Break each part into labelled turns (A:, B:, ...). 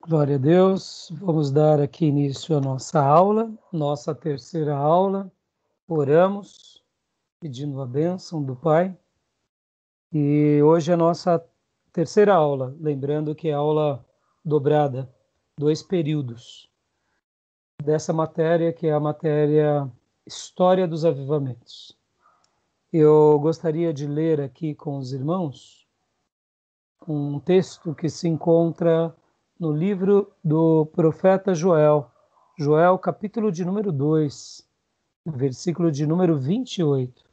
A: Glória a Deus. Vamos dar aqui início à nossa aula, nossa terceira aula. Oramos, pedindo a bênção do Pai. E hoje é a nossa terceira aula, lembrando que é aula dobrada, 2 períodos dessa matéria, que é a matéria História dos Avivamentos. Eu gostaria de ler aqui com os irmãos um texto que se encontra no livro do profeta Joel, Joel, capítulo de número 2, versículo de número 28.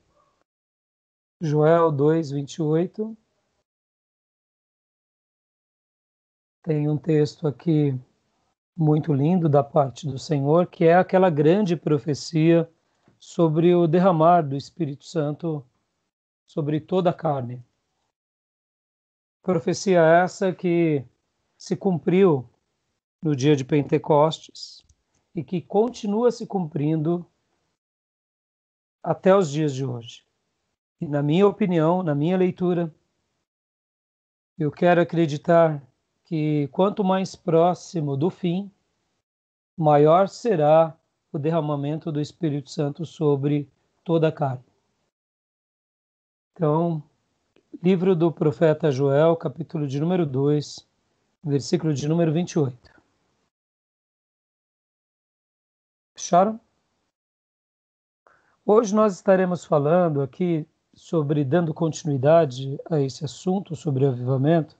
A: Joel 2, 28. Tem um texto aqui muito lindo da parte do Senhor, que é aquela grande profecia sobre o derramar do Espírito Santo sobre toda a carne. Profecia essa que se cumpriu no dia de Pentecostes e que continua se cumprindo até os dias de hoje. E na minha opinião, na minha leitura, eu quero acreditar que quanto mais próximo do fim, maior será o derramamento do Espírito Santo sobre toda a carne. Então, livro do profeta Joel, capítulo de número 2, versículo de número 28. Acharam? Hoje nós estaremos falando aqui sobre, dando continuidade a esse assunto sobre avivamento,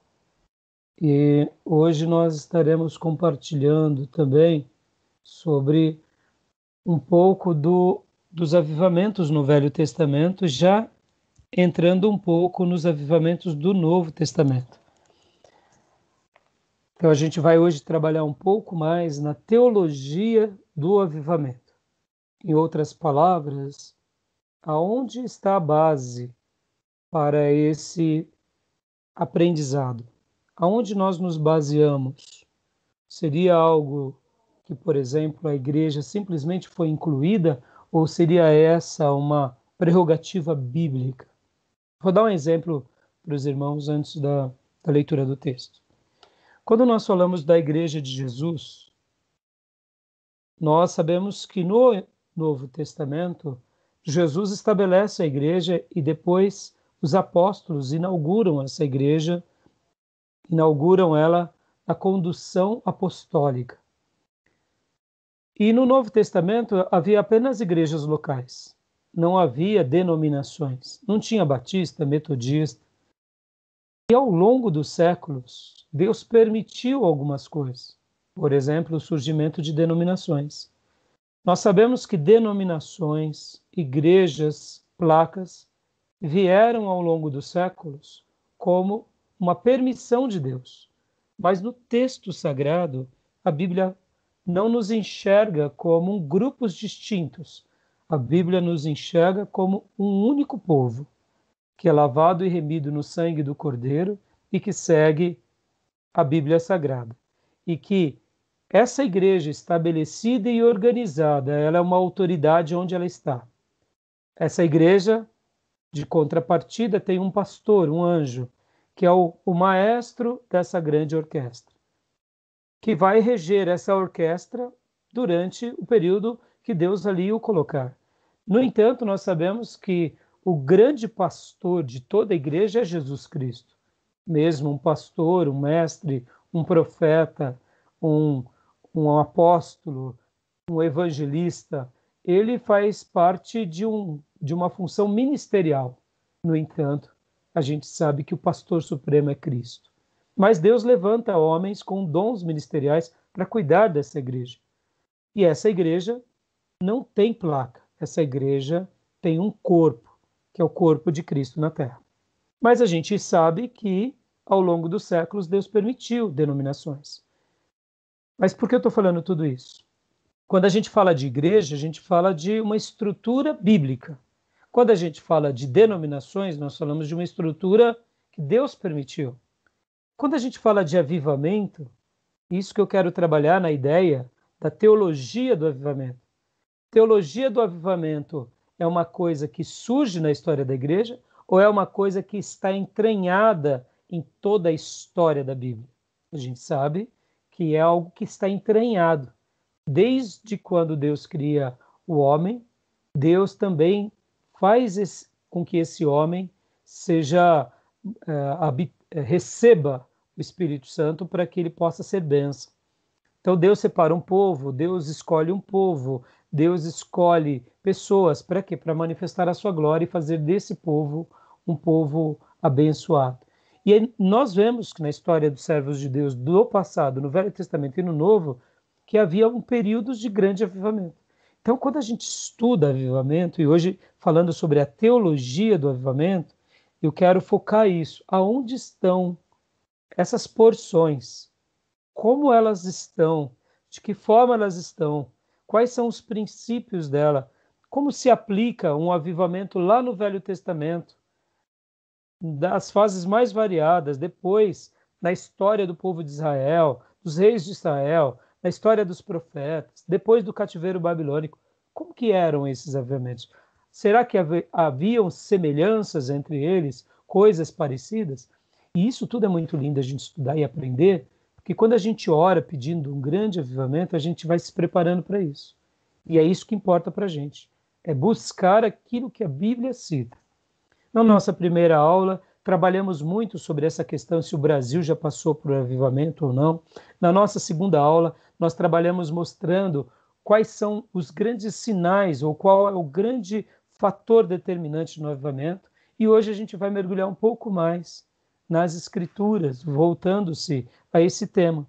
A: e hoje nós estaremos compartilhando também sobre um pouco dos avivamentos no Velho Testamento, já entrando um pouco nos avivamentos do Novo Testamento. Então a gente vai hoje trabalhar um pouco mais na teologia do avivamento. Em outras palavras, aonde está a base para esse aprendizado? Aonde nós nos baseamos? Seria algo que, por exemplo, a igreja simplesmente foi incluída, ou seria essa uma prerrogativa bíblica? Vou dar um exemplo para os irmãos antes da leitura do texto. Quando nós falamos da igreja de Jesus, nós sabemos que no Novo Testamento, Jesus estabelece a igreja e depois os apóstolos inauguram essa igreja, inauguram ela a condução apostólica. E no Novo Testamento havia apenas igrejas locais, não havia denominações, não tinha batista, metodista. E ao longo dos séculos, Deus permitiu algumas coisas, por exemplo, o surgimento de denominações. Nós sabemos que denominações, igrejas, placas, vieram ao longo dos séculos como uma permissão de Deus. Mas no texto sagrado, a Bíblia não nos enxerga como grupos distintos. A Bíblia nos enxerga como um único povo, que é lavado e remido no sangue do Cordeiro e que segue a Bíblia Sagrada. E que essa igreja estabelecida e organizada, ela é uma autoridade onde ela está. Essa igreja, de contrapartida, tem um pastor, um anjo, que é o maestro dessa grande orquestra, que vai reger essa orquestra durante o período que Deus ali o colocar. No entanto, nós sabemos que o grande pastor de toda a igreja é Jesus Cristo. Mesmo um pastor, um mestre, um profeta, um apóstolo, um evangelista, ele faz parte de uma função ministerial. No entanto, a gente sabe que o pastor supremo é Cristo. Mas Deus levanta homens com dons ministeriais para cuidar dessa igreja. E essa igreja não tem placa. Essa igreja tem um corpo, que é o corpo de Cristo na terra. Mas a gente sabe que, ao longo dos séculos, Deus permitiu denominações. Mas por que eu estou falando tudo isso? Quando a gente fala de igreja, a gente fala de uma estrutura bíblica. Quando a gente fala de denominações, nós falamos de uma estrutura que Deus permitiu. Quando a gente fala de avivamento, isso que eu quero trabalhar na ideia da teologia do avivamento. Teologia do avivamento é uma coisa que surge na história da igreja ou é uma coisa que está entranhada em toda a história da Bíblia? A gente sabe que é algo que está entranhado. Desde quando Deus cria o homem, Deus também faz com que esse homem seja receba o Espírito Santo para que ele possa ser bênção. Então Deus separa um povo, Deus escolhe um povo, Deus escolhe pessoas para quê? Para manifestar a sua glória e fazer desse povo um povo abençoado. E aí nós vemos que na história dos servos de Deus do passado, no Velho Testamento e no Novo, que havia um período de grande avivamento. Então, quando a gente estuda avivamento, e hoje falando sobre a teologia do avivamento, eu quero focar isso. Aonde estão essas porções? Como elas estão? De que forma elas estão? Quais são os princípios dela? Como se aplica um avivamento lá no Velho Testamento? Das fases mais variadas, depois, na história do povo de Israel, dos reis de Israel, na história dos profetas, depois do cativeiro babilônico. Como que eram esses avivamentos? Será que haviam semelhanças entre eles, coisas parecidas? E isso tudo é muito lindo a gente estudar e aprender, porque quando a gente ora pedindo um grande avivamento, a gente vai se preparando para isso. E é isso que importa para a gente, é buscar aquilo que a Bíblia cita. Na nossa primeira aula, trabalhamos muito sobre essa questão se o Brasil já passou por avivamento ou não. Na nossa segunda aula, nós trabalhamos mostrando quais são os grandes sinais ou qual é o grande fator determinante no avivamento. E hoje a gente vai mergulhar um pouco mais nas Escrituras, voltando-se a esse tema.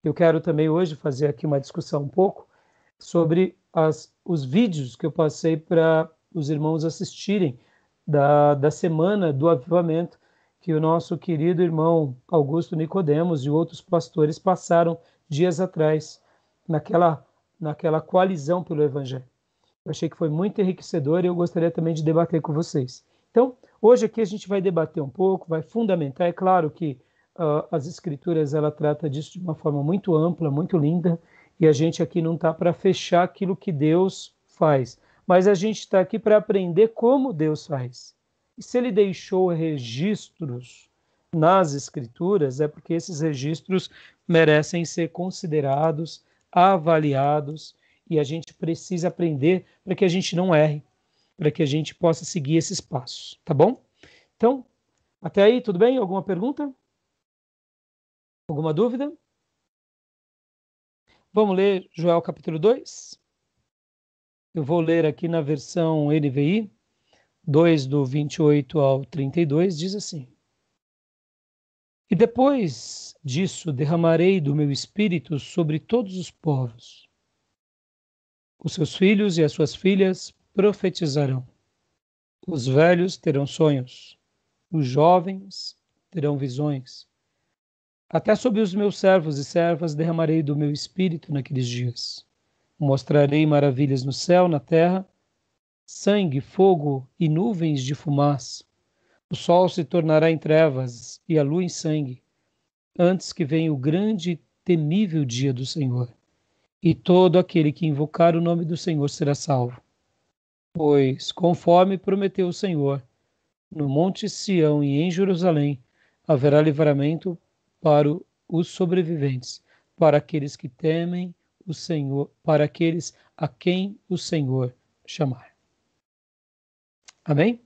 A: Eu quero também hoje fazer aqui uma discussão um pouco sobre os vídeos que eu passei para os irmãos assistirem da semana do avivamento que o nosso querido irmão Augusto Nicodemos e outros pastores passaram dias atrás naquela coalizão pelo Evangelho. Eu achei que foi muito enriquecedor e eu gostaria também de debater com vocês. Então, hoje aqui a gente vai debater um pouco, vai fundamentar. É claro que as Escrituras ela trata disso de uma forma muito ampla, muito linda, e a gente aqui não está para fechar aquilo que Deus faz, mas a gente está aqui para aprender como Deus faz. E se ele deixou registros nas Escrituras, é porque esses registros merecem ser considerados, avaliados, e a gente precisa aprender para que a gente não erre, para que a gente possa seguir esses passos, tá bom? Então, até aí, tudo bem? Alguma pergunta? Alguma dúvida? Vamos ler Joel capítulo 2? Eu vou ler aqui na versão NVI, 2 do 28 ao 32, diz assim: E depois disso derramarei do meu espírito sobre todos os povos. Os seus filhos e as suas filhas profetizarão. Os velhos terão sonhos. Os jovens terão visões. Até sobre os meus servos e servas derramarei do meu espírito naqueles dias. Mostrarei maravilhas no céu, na terra, sangue, fogo e nuvens de fumaça. O sol se tornará em trevas e a lua em sangue, antes que venha o grande e temível dia do Senhor. E todo aquele que invocar o nome do Senhor será salvo. Pois, conforme prometeu o Senhor, no monte Sião e em Jerusalém haverá livramento para os sobreviventes, para aqueles que temem o Senhor, para aqueles a quem o Senhor chamar. Amém?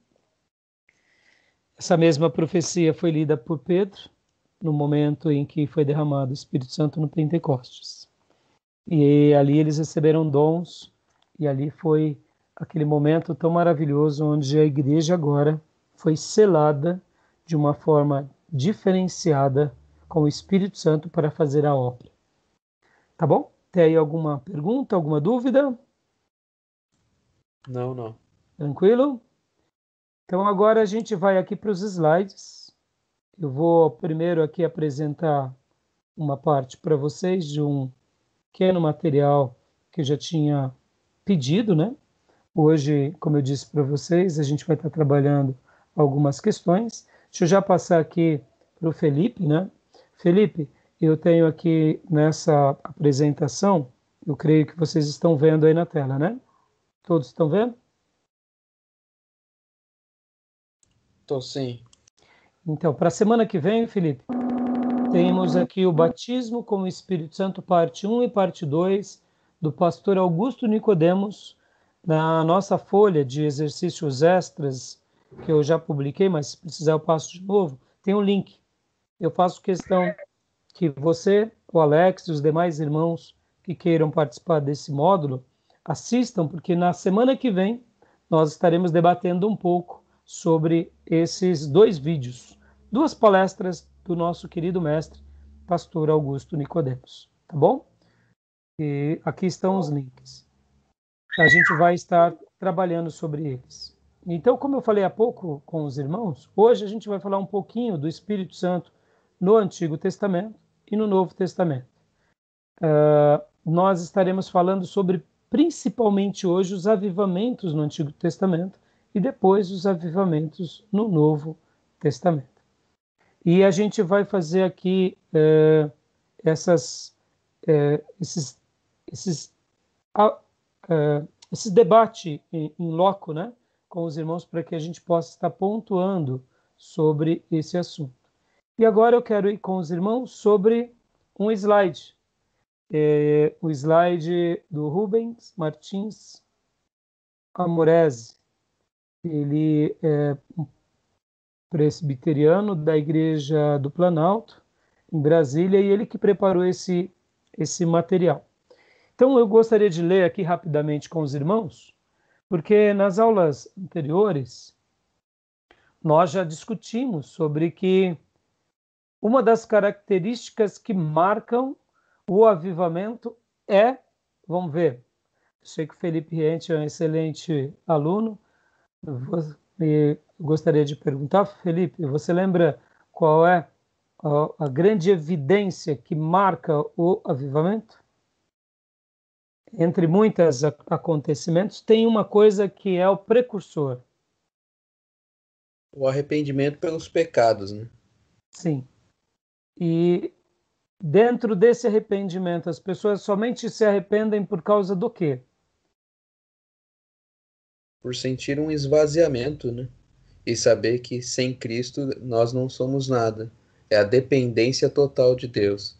A: Essa mesma profecia foi lida por Pedro no momento em que foi derramado o Espírito Santo no Pentecostes. E ali eles receberam dons, e ali foi aquele momento tão maravilhoso onde a igreja agora foi selada de uma forma diferenciada com o Espírito Santo para fazer a obra. Tá bom? Tem aí alguma pergunta, alguma dúvida?
B: Não.
A: Tranquilo? Então agora a gente vai aqui para os slides. Eu vou primeiro aqui apresentar uma parte para vocês de um pequeno material que eu já tinha pedido, né? Hoje, como eu disse para vocês, a gente vai estar trabalhando algumas questões. Deixa eu já passar aqui para o Felipe, né? Felipe, eu tenho aqui nessa apresentação, eu creio que vocês estão vendo aí na tela, né? Todos estão vendo?
B: Tô sim.
A: Então, para a semana que vem, Felipe, temos aqui o Batismo com o Espírito Santo, parte 1 e parte 2, do pastor Augusto Nicodemos, na nossa folha de exercícios extras, que eu já publiquei, mas se precisar eu passo de novo, tem um link. Eu faço questão que você, o Alex e os demais irmãos que queiram participar desse módulo assistam, porque na semana que vem nós estaremos debatendo um pouco sobre esses 2 vídeos, 2 palestras do nosso querido mestre, pastor Augusto Nicodemos, tá bom? E aqui estão os links. A gente vai estar trabalhando sobre eles. Então, como eu falei há pouco com os irmãos, hoje a gente vai falar um pouquinho do Espírito Santo no Antigo Testamento e no Novo Testamento. Nós estaremos falando sobre, principalmente hoje, os avivamentos no Antigo Testamento e depois os avivamentos no Novo Testamento. E a gente vai fazer aqui esse debate em loco, né, com os irmãos, para que a gente possa estar pontuando sobre esse assunto. E agora eu quero ir com os irmãos sobre um slide. O slide do Rubens Martins Amorese. Ele é um presbiteriano da Igreja do Planalto, em Brasília, e ele que preparou esse material. Então, eu gostaria de ler aqui rapidamente com os irmãos, porque nas aulas anteriores nós já discutimos sobre que uma das características que marcam o avivamento vamos ver, sei que o Felipe Riente é um excelente aluno, eu gostaria de perguntar, Felipe, você lembra qual é a grande evidência que marca o avivamento? Entre muitos acontecimentos, tem uma coisa que é o precursor.
B: O arrependimento pelos pecados, né?
A: Sim. E dentro desse arrependimento, as pessoas somente se arrependem por causa do quê?
B: Por sentir um esvaziamento, né? E saber que sem Cristo nós não somos nada. É a dependência total de Deus.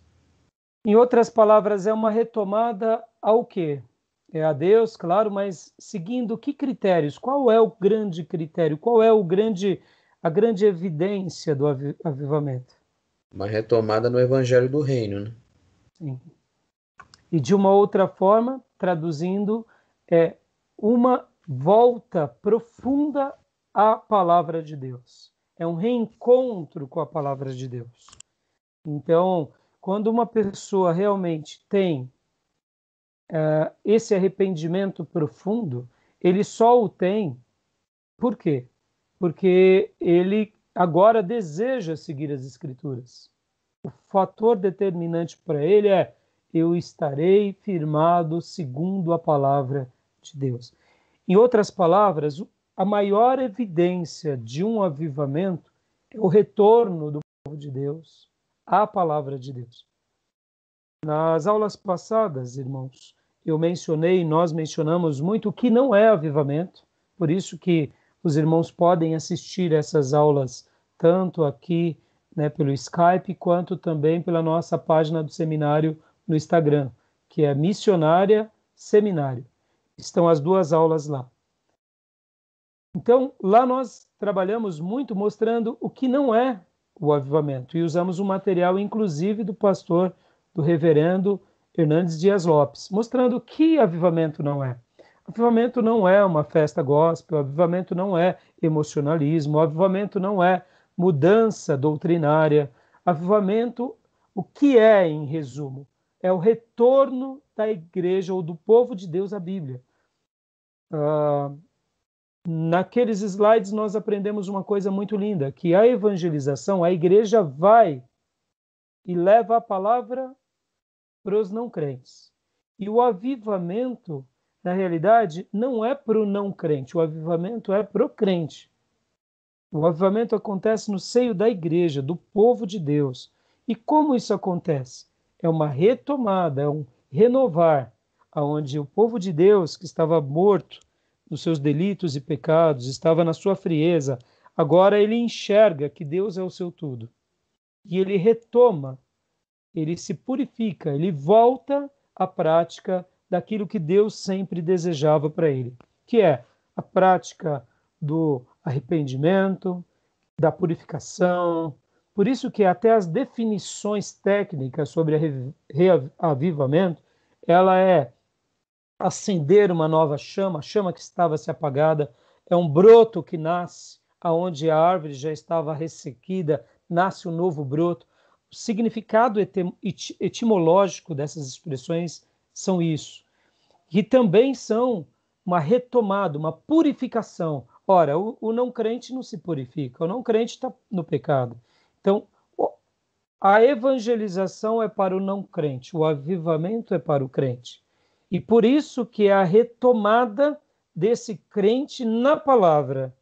A: Em outras palavras, é uma retomada ao quê? É a Deus, claro, mas seguindo que critérios? Qual é o grande critério? Qual é a grande evidência do avivamento?
B: Uma retomada no Evangelho do Reino, né?
A: Sim. E de uma outra forma, traduzindo, é uma volta profunda à palavra de Deus. É um reencontro com a palavra de Deus. Então, quando uma pessoa realmente tem esse arrependimento profundo, ele só o tem. Por quê? Porque ele agora deseja seguir as Escrituras. O fator determinante para ele é: eu estarei firmado segundo a palavra de Deus. Em outras palavras, a maior evidência de um avivamento é o retorno do povo de Deus à palavra de Deus. Nas aulas passadas, irmãos, nós mencionamos muito o que não é avivamento, por isso que os irmãos podem assistir essas aulas tanto aqui, né, pelo Skype, quanto também pela nossa página do seminário no Instagram, que é Missionária Seminário. Estão as 2 aulas lá. Então, lá nós trabalhamos muito mostrando o que não é o avivamento e usamos um material, inclusive, do reverendo Hernandes Dias Lopes, mostrando que avivamento não é. Avivamento não é uma festa gospel, avivamento não é emocionalismo, avivamento não é mudança doutrinária. Avivamento, o que é, em resumo? É o retorno da igreja ou do povo de Deus à Bíblia. Naqueles slides nós aprendemos uma coisa muito linda, que a evangelização, a igreja vai e leva a palavra para os não crentes. E o avivamento, na realidade, não é para o não crente, o avivamento é para o crente. O avivamento acontece no seio da igreja, do povo de Deus. E como isso acontece? É uma retomada, é um renovar, onde o povo de Deus, que estava morto nos seus delitos e pecados, estava na sua frieza, Agora ele enxerga que Deus é o seu tudo. E ele retoma, ele se purifica, ele volta à prática daquilo que Deus sempre desejava para ele, que é a prática do arrependimento, da purificação. Por isso que até as definições técnicas sobre reavivamento, ela é acender uma nova chama, a chama que estava se apagada, é um broto que nasce aonde a árvore já estava ressequida, nasce um novo broto. O significado etimológico dessas expressões são isso. E também são uma retomada, uma purificação. Ora, o não crente não se purifica, o não crente está no pecado. Então, a evangelização é para o não crente, o avivamento é para o crente. E por isso que é a retomada desse crente na palavra.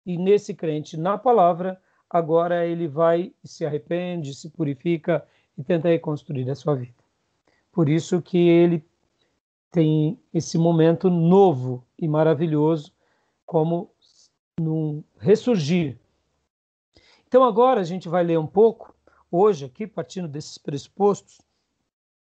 A: E nesse crente na palavra, agora ele vai e se arrepende, se purifica e tenta reconstruir a sua vida. Por isso que ele tem esse momento novo e maravilhoso, como num ressurgir. Então agora a gente vai ler um pouco, hoje aqui, partindo desses pressupostos,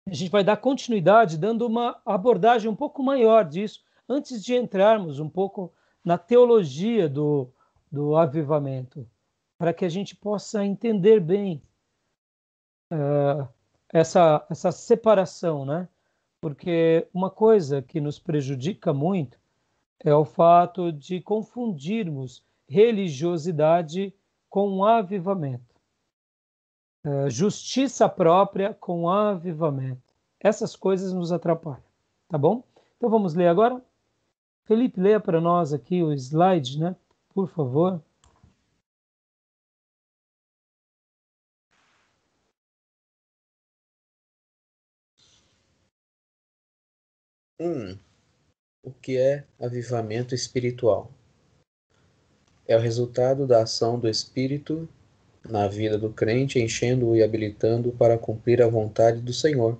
A: a gente vai dar continuidade, dando uma abordagem um pouco maior disso, antes de entrarmos um pouco na teologia do avivamento, para que a gente possa entender bem essa separação, né? Porque uma coisa que nos prejudica muito é o fato de confundirmos religiosidade com avivamento. Justiça própria com avivamento. Essas coisas nos atrapalham, tá bom? Então vamos ler agora? Felipe, leia para nós aqui o slide, né? Por favor.
B: O que é avivamento espiritual? É o resultado da ação do Espírito na vida do crente, enchendo-o e habilitando-o para cumprir a vontade do Senhor,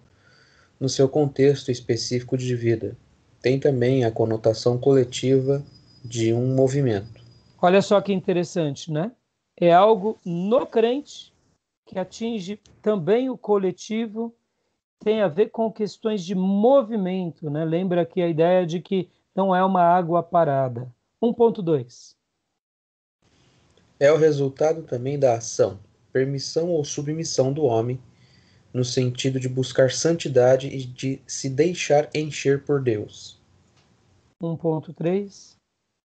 B: no seu contexto específico de vida. Tem também a conotação coletiva de um movimento.
A: Olha só que interessante, né? É algo no crente que atinge também o coletivo, tem a ver com questões de movimento, né? Lembra aqui a ideia de que não é uma água parada. 1.2.
B: É o resultado também da ação, permissão ou submissão do homem, no sentido de buscar santidade e de se deixar encher por Deus.
A: 1.3.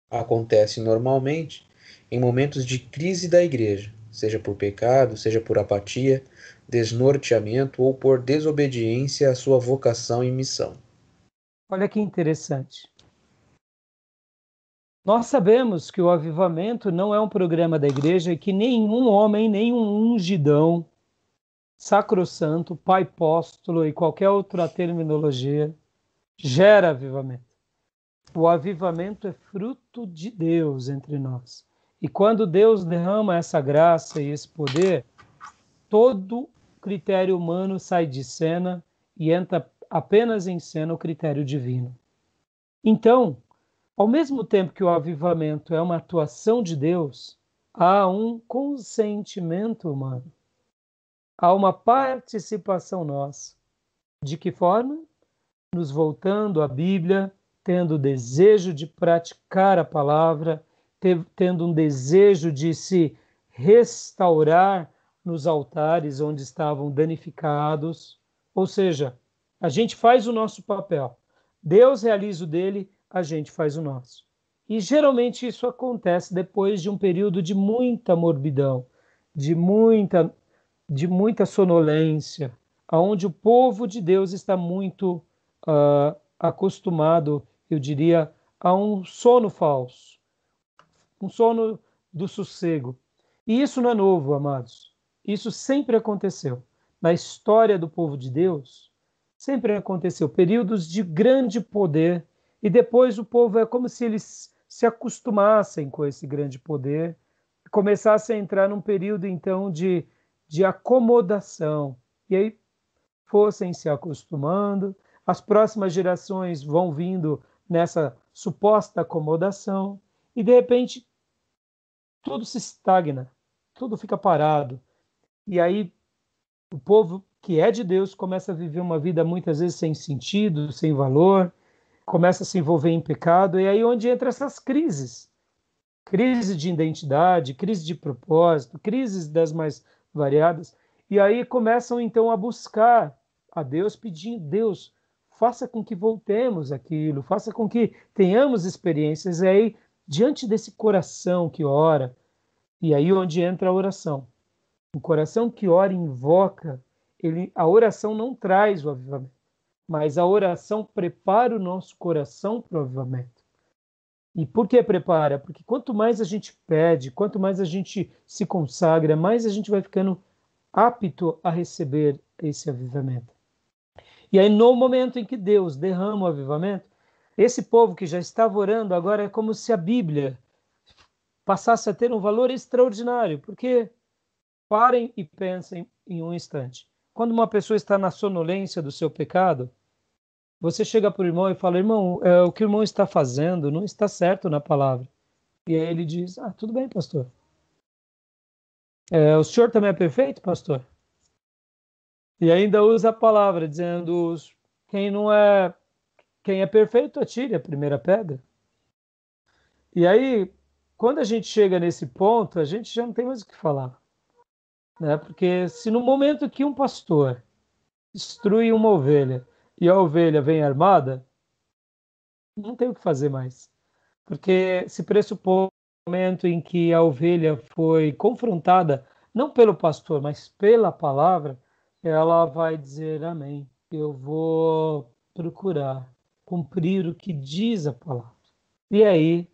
B: Acontece normalmente em momentos de crise da igreja, seja por pecado, seja por apatia, desnorteamento ou por desobediência à sua vocação e missão.
A: Olha que interessante. Nós sabemos que o avivamento não é um programa da igreja e que nenhum homem, nenhum ungidão, sacrossanto, pai apóstolo e qualquer outra terminologia gera avivamento. O avivamento é fruto de Deus entre nós. E quando Deus derrama essa graça e esse poder, todo critério humano sai de cena e entra apenas em cena o critério divino. Então, ao mesmo tempo que o avivamento é uma atuação de Deus, há um consentimento humano, há uma participação nossa. De que forma? Nos voltando à Bíblia, tendo o desejo de praticar a palavra, tendo um desejo de se restaurar nos altares onde estavam danificados. Ou seja, a gente faz o nosso papel. Deus realiza o dele, a gente faz o nosso. E geralmente isso acontece depois de um período de muita morbidão, de muita sonolência, onde o povo de Deus está muito acostumado, eu diria, a um sono falso, um sono do sossego. E isso não é novo, amados. Isso sempre aconteceu. Na história do povo de Deus, sempre aconteceu. Períodos de grande poder, e depois o povo é como se eles se acostumassem com esse grande poder, e começassem a entrar num período, então, de acomodação. E aí fossem se acostumando, as próximas gerações vão vindo nessa suposta acomodação, e de repente tudo se estagna, tudo fica parado. E aí o povo que é de Deus começa a viver uma vida muitas vezes sem sentido, sem valor, começa a se envolver em pecado, e aí onde entra essas crises. Crise de identidade, crise de propósito, crises das mais variadas. E aí começam então a buscar a Deus, pedindo: Deus, faça com que voltemos àquilo, faça com que tenhamos experiências. E aí, diante desse coração que ora, e aí onde entra a oração. O coração que ora e invoca, a oração não traz o avivamento, mas a oração prepara o nosso coração para o avivamento. E por que prepara? Porque quanto mais a gente pede, quanto mais a gente se consagra, mais a gente vai ficando apto a receber esse avivamento. E aí, no momento em que Deus derrama o avivamento, esse povo que já estava orando agora é como se a Bíblia passasse a ter um valor extraordinário, porque parem e pensem em um instante. Quando uma pessoa está na sonolência do seu pecado, você chega para o irmão e fala: irmão, o que o irmão está fazendo não está certo na palavra. E aí ele diz: tudo bem, pastor. O senhor também é perfeito, pastor? E ainda usa a palavra, dizendo: quem é perfeito, atire a primeira pedra. E aí, quando a gente chega nesse ponto, a gente já não tem mais o que falar. Né? Porque se no momento que um pastor destrui uma ovelha e a ovelha vem armada, não tem o que fazer mais. Porque se pressupõe o momento em que a ovelha foi confrontada, não pelo pastor, mas pela palavra, ela vai dizer: amém. Eu vou procurar cumprir o que diz a palavra. E aí,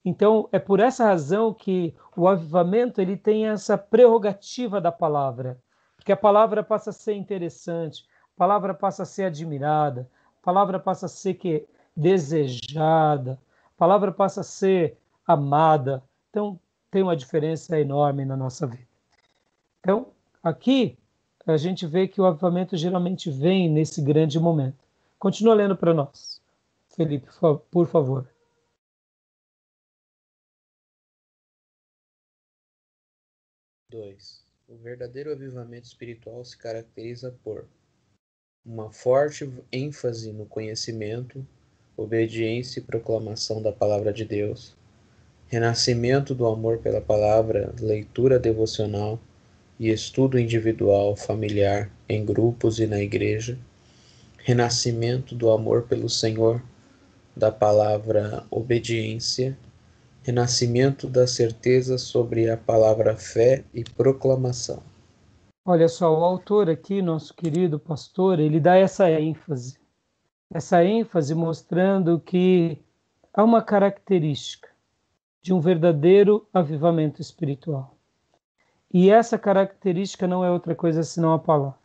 A: então, é por essa razão que o avivamento ele tem essa prerrogativa da palavra, porque a palavra passa a ser interessante, a palavra passa a ser admirada, a palavra passa a ser desejada, a palavra passa a ser amada. Então, tem uma diferença enorme na nossa vida. Então, aqui a gente vê que o avivamento geralmente vem nesse grande momento. Continua lendo para nós, Felipe, por favor.
B: 2. O verdadeiro avivamento espiritual se caracteriza por uma forte ênfase no conhecimento, obediência e proclamação da palavra de Deus, renascimento do amor pela palavra, leitura devocional e estudo individual, familiar, em grupos e na igreja, renascimento do amor pelo Senhor, da palavra obediência, renascimento da certeza sobre a palavra fé e proclamação.
A: Olha só, o autor aqui, nosso querido pastor, ele dá essa ênfase mostrando que há uma característica de um verdadeiro avivamento espiritual. E essa característica não é outra coisa senão a palavra.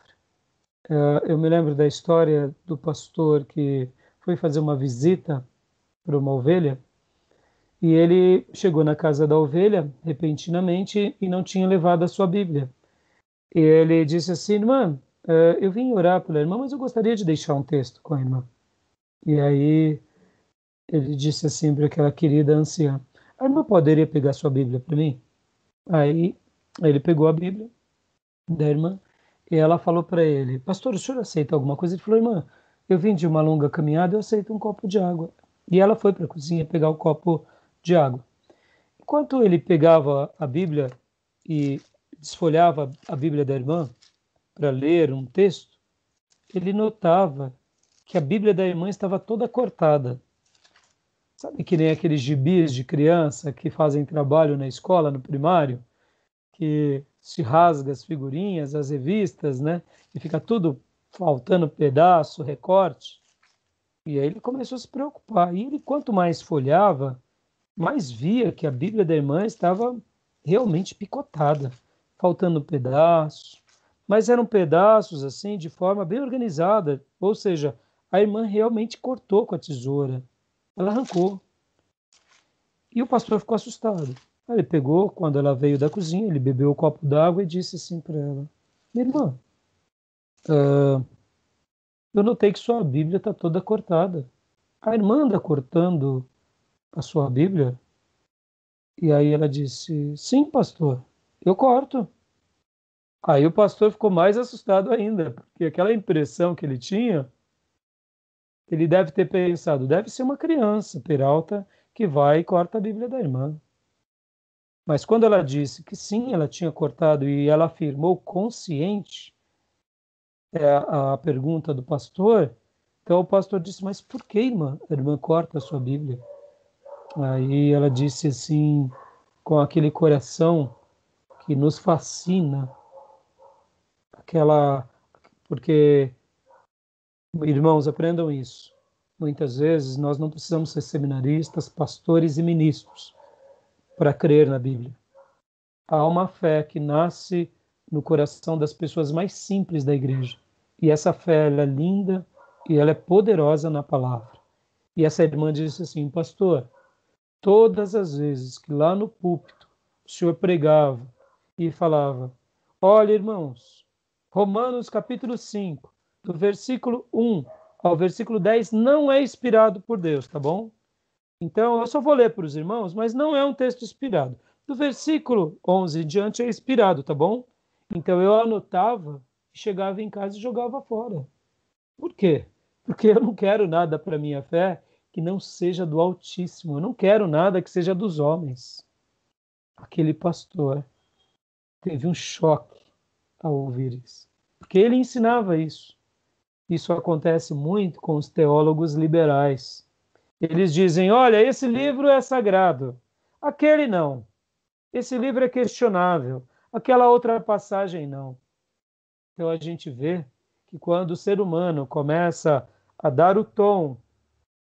A: Eu me lembro da história do pastor que foi fazer uma visita para uma ovelha e ele chegou na casa da ovelha repentinamente e não tinha levado a sua Bíblia. E ele disse assim: irmã, eu vim orar pela irmã, mas eu gostaria de deixar um texto com a irmã. E aí ele disse assim para aquela querida anciã: a irmã poderia pegar sua Bíblia para mim? Aí ele pegou a Bíblia da irmã e ela falou para ele: pastor, o senhor aceita alguma coisa? Ele falou: irmã, eu vim de uma longa caminhada, eu aceito um copo de água. E ela foi para a cozinha pegar o copo de água. Enquanto ele pegava a Bíblia e desfolhava a Bíblia da irmã para ler um texto, ele notava que a Bíblia da irmã estava toda cortada. Sabe que nem aqueles gibis de criança que fazem trabalho na escola, no primário, que se rasga as figurinhas, as revistas, né? E fica tudo faltando pedaço, recorte. E aí ele começou a se preocupar. E ele, quanto mais folhava, mais via que a Bíblia da irmã estava realmente picotada, faltando pedaço. Mas eram pedaços assim, de forma bem organizada. Ou seja, a irmã realmente cortou com a tesoura. Ela arrancou. E o pastor ficou assustado. Aí ele pegou, quando ela veio da cozinha, ele bebeu o copo d'água e disse assim para ela: minha irmã, eu notei que sua Bíblia está toda cortada. A irmã anda cortando a sua Bíblia? E aí ela disse: sim, pastor, eu corto. Aí o pastor ficou mais assustado ainda, porque aquela impressão que ele tinha, ele deve ter pensado, deve ser uma criança, Peralta, que vai e corta a Bíblia da irmã. Mas quando ela disse que sim, ela tinha cortado e ela afirmou consciente a pergunta do pastor, então o pastor disse, mas por que, irmã? A irmã corta a sua Bíblia. Aí ela disse assim, com aquele coração que nos fascina, aquela, porque, irmãos, aprendam isso. Muitas vezes nós não precisamos ser seminaristas, pastores e ministros para crer na Bíblia. Há uma fé que nasce no coração das pessoas mais simples da igreja. E essa fé ela é linda e ela é poderosa na palavra. E essa irmã disse assim, pastor, todas as vezes que lá no púlpito o senhor pregava e falava, olha, irmãos, Romanos capítulo 5, do versículo 1 ao versículo 10 não é inspirado por Deus, tá bom? Então, eu só vou ler para os irmãos, mas não é um texto inspirado. Do versículo 11 em diante é inspirado, tá bom? Então, eu anotava, chegava em casa e jogava fora. Por quê? Porque eu não quero nada para a minha fé que não seja do Altíssimo. Eu não quero nada que seja dos homens. Aquele pastor teve um choque ao ouvir isso. Porque ele ensinava isso. Isso acontece muito com os teólogos liberais. Eles dizem: olha, esse livro é sagrado, aquele não. Esse livro é questionável, aquela outra passagem não. Então a gente vê que quando o ser humano começa a dar o tom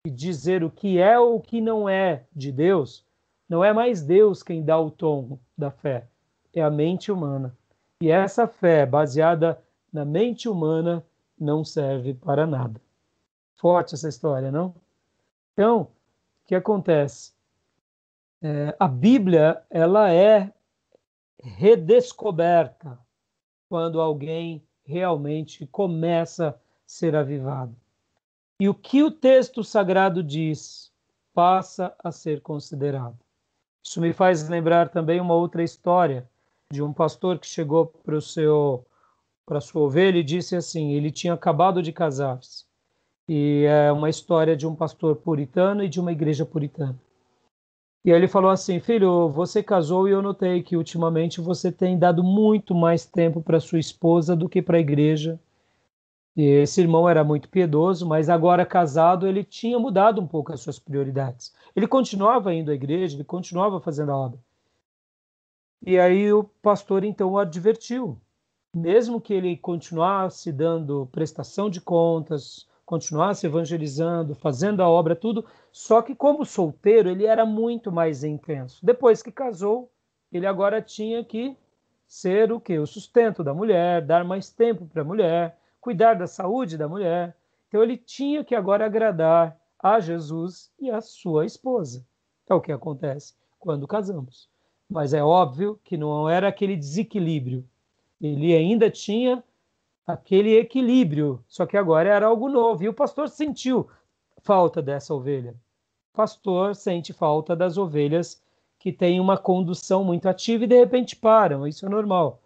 A: e dizer o que é ou o que não é de Deus, não é mais Deus quem dá o tom da fé, é a mente humana. E essa fé baseada na mente humana não serve para nada. Forte essa história, não? Então, o que acontece? A Bíblia, ela é redescoberta quando alguém realmente começa a ser avivado. E o que o texto sagrado diz passa a ser considerado. Isso me faz lembrar também uma outra história de um pastor que chegou para a sua ovelha e disse assim, ele tinha acabado de casar-se. E é uma história de um pastor puritano e de uma igreja puritana. E aí ele falou assim, filho, você casou e eu notei que ultimamente você tem dado muito mais tempo para sua esposa do que para a igreja. E esse irmão era muito piedoso, mas agora casado ele tinha mudado um pouco as suas prioridades. Ele continuava indo à igreja, ele continuava fazendo a obra. E aí o pastor então o advertiu, mesmo que ele continuasse dando prestação de contas, continuasse evangelizando, fazendo a obra, tudo, só que como solteiro ele era muito mais intenso. Depois que casou, ele agora tinha que ser o quê? O sustento da mulher, dar mais tempo para a mulher, cuidar da saúde da mulher. Então ele tinha que agora agradar a Jesus e a sua esposa. É o que acontece quando casamos. Mas é óbvio que não era aquele desequilíbrio. Ele ainda tinha aquele equilíbrio, só que agora era algo novo. E o pastor sentiu falta dessa ovelha. O pastor sente falta das ovelhas que têm uma condução muito ativa e de repente param, isso é normal.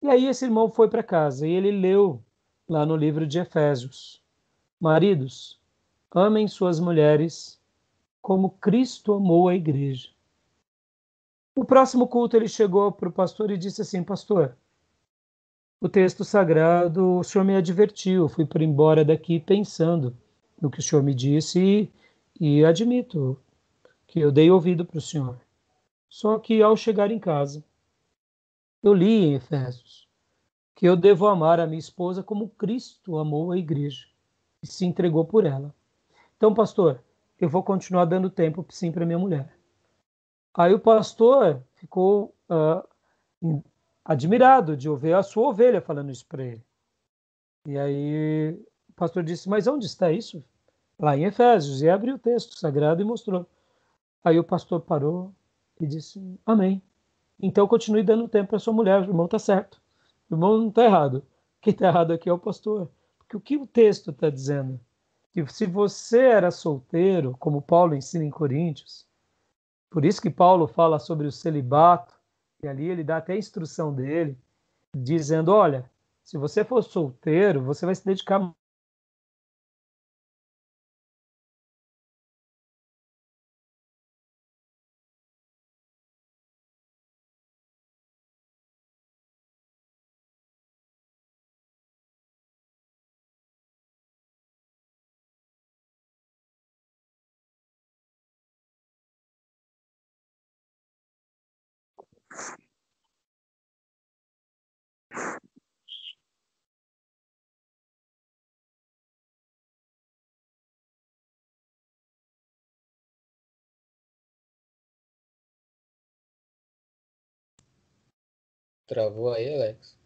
A: E aí esse irmão foi para casa e ele leu lá no livro de Efésios: maridos, amem suas mulheres como Cristo amou a igreja. O próximo culto ele chegou para o pastor e disse assim: pastor, o texto sagrado, o senhor me advertiu, eu fui para embora daqui pensando no que o senhor me disse e admito que eu dei ouvido para o senhor. Só que ao chegar em casa, eu li em Efésios que eu devo amar a minha esposa como Cristo amou a igreja e se entregou por ela. Então, pastor, eu vou continuar dando tempo sim para minha mulher. Aí o pastor ficou admirado de ouvir a sua ovelha falando isso para ele. E aí o pastor disse, mas onde está isso? Lá em Efésios. E abriu o texto sagrado e mostrou. Aí o pastor parou e disse, amém. Então continue dando tempo para sua mulher, o irmão está certo. O irmão não está errado. Quem está errado aqui é o pastor. Porque o que o texto está dizendo? Que se você era solteiro, como Paulo ensina em Coríntios, Por isso que Paulo fala sobre o celibato, e ali ele dá até a instrução dele, dizendo: olha, se você for solteiro, você vai se dedicar.
B: Travou aí, Alex?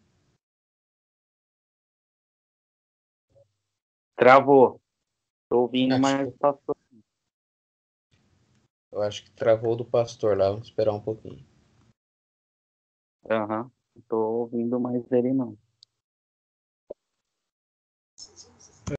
C: Travou. Tô ouvindo,
B: Acho
C: mas
B: que,
C: passou.
B: eu acho que travou do pastor lá. Vamos esperar um pouquinho.
C: Aham. Tô ouvindo mais ele não.